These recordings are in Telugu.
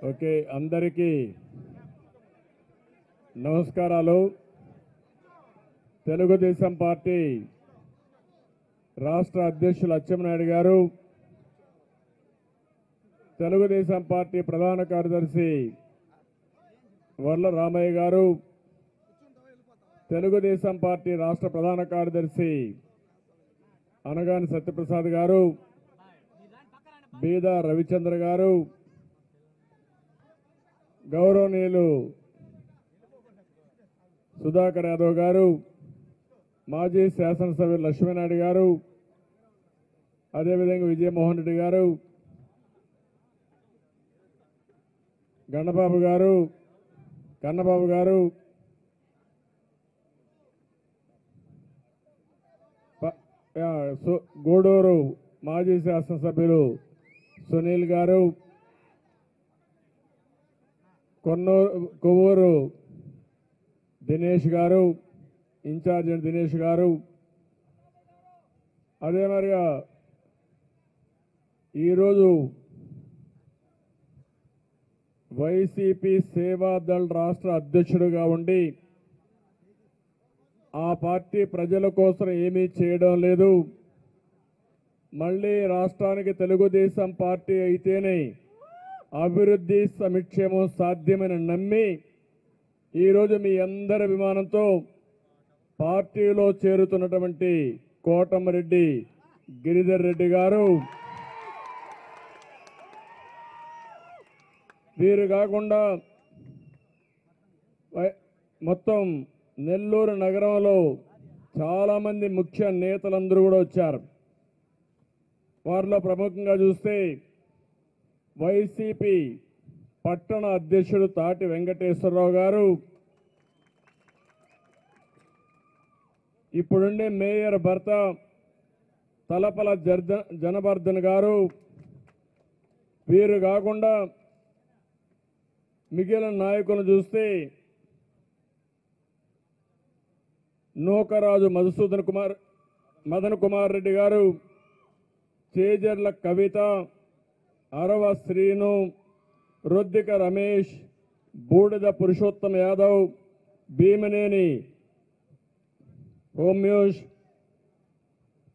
ఓకే, అందరికీ నమస్కారాలు. తెలుగుదేశం పార్టీ రాష్ట్ర అధ్యక్షులు అచ్చెన్నాయుడు గారు, తెలుగుదేశం పార్టీ ప్రధాన కార్యదర్శి వర్ల రామయ్య గారు, తెలుగుదేశం పార్టీ రాష్ట్ర ప్రధాన కార్యదర్శి అనగాని సత్యప్రసాద్ గారు, బీదా రవిచంద్ర గారు, గౌరవనీయులు సుధాకర్ యాదవ్ గారు, మాజీ శాసనసభ్యులు లక్ష్మీనాయుడు గారు, అదేవిధంగా విజయమోహన్ రెడ్డి గారు, గణబాబు గారు, కన్నబాబు గారు, గూడూరు మాజీ శాసనసభ్యులు సునీల్ గారు, కొవ్వూరు దినేష్ గారు, ఇన్ఛార్జ్ దినేష్ గారు, అదే మరిగా ఈరోజు వైసీపీ సేవాదళ్ రాష్ట్ర అధ్యక్షుడిగా ఉండి ఆ పార్టీ ప్రజల కోసం ఏమీ చేయడం లేదు, మళ్ళీ రాష్ట్రానికి తెలుగుదేశం పార్టీ అయితేనే అభివృద్ధి సంక్షేమం సాధ్యమని నమ్మి ఈరోజు మీ అందరి అభిమానంతో పార్టీలో చేరుతున్నటువంటి కోటమిరెడ్డి గిరిధర్ రెడ్డి గారు, వీరు కాకుండా మొత్తం నెల్లూరు నగరంలో చాలామంది ముఖ్య నేతలందరూ కూడా వచ్చారు. వారిలో ప్రముఖంగా చూస్తే వైసీపీ పట్టణ అధ్యక్షుడు తాటి వెంకటేశ్వరరావు గారు, ఇప్పుడుండే మేయర్ భర్త తలపల జనవర్ధన్ గారు, వీరు కాకుండా మిగిలిన నాయకులను చూస్తే నూకరాజు మదన్ కుమార్ రెడ్డి గారు, చేజర్ల కవిత, అరవ శ్రీను, రొద్దిక రమేష్, బూడిద పురుషోత్తమ యాదవ్, భీమనేని హోమ్యూష్,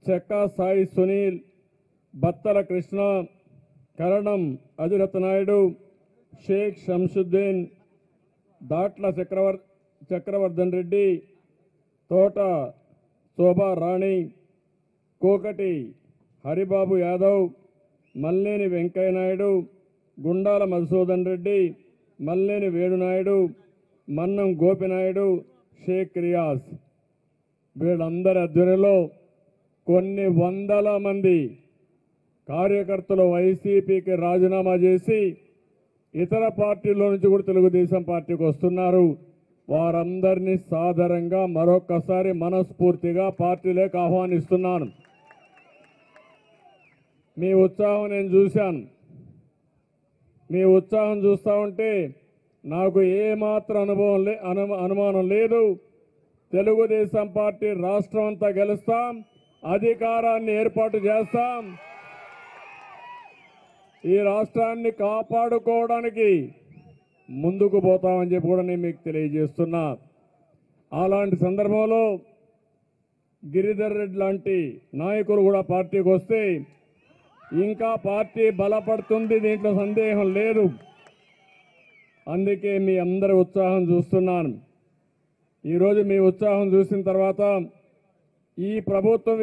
చెక్కా సాయి సునీల్, బత్తల కృష్ణ, కరణం అధిరత్ నాయుడు, షేక్ షంసుద్దీన్, దాట్ల చక్రవర్ధన్ రెడ్డి, తోట శోభా రాణి, కోకటి హరిబాబు యాదవ్, మల్లేని వెంకయ్య నాయుడు, గుండాల మధుసూదన్ రెడ్డి, మల్లేని వేణునాయుడు, మన్నం గోపినాయుడు, షేక్ రియాజ్, వీళ్ళందరి ఆధ్వర్యంలో కొన్ని వందల మంది కార్యకర్తలు వైసీపీకి రాజీనామా చేసి ఇతర పార్టీల నుంచి కూడా తెలుగుదేశం పార్టీకి వస్తున్నారు. వారందరినీ సాదరంగా మరొక్కసారి మనస్ఫూర్తిగా పార్టీలోకి ఆహ్వానిస్తున్నాను. మీ ఉత్సాహం నేను చూశాను. మీ ఉత్సాహం చూస్తూ ఉంటే నాకు ఏమాత్రం అనుమానం లేదు. తెలుగుదేశం పార్టీ రాష్ట్రం అంతా గెలుస్తాం, అధికారాన్ని ఏర్పాటు చేస్తాం, ఈ రాష్ట్రాన్ని కాపాడుకోవడానికి ముందుకు పోతామని చెప్పి కూడా నేను మీకు తెలియజేస్తున్నా. అలాంటి సందర్భంలో గిరిధర్ రెడ్డి లాంటి నాయకులు కూడా పార్టీకి వస్తే ఇంకా పార్టీ బలపడుతుంది, దీంట్లో సందేహం లేదు. అందుకే మీ అందరి ఉత్సాహం చూస్తున్నాను. ఈరోజు మీ ఉత్సాహం చూసిన తర్వాత ఈ ప్రభుత్వం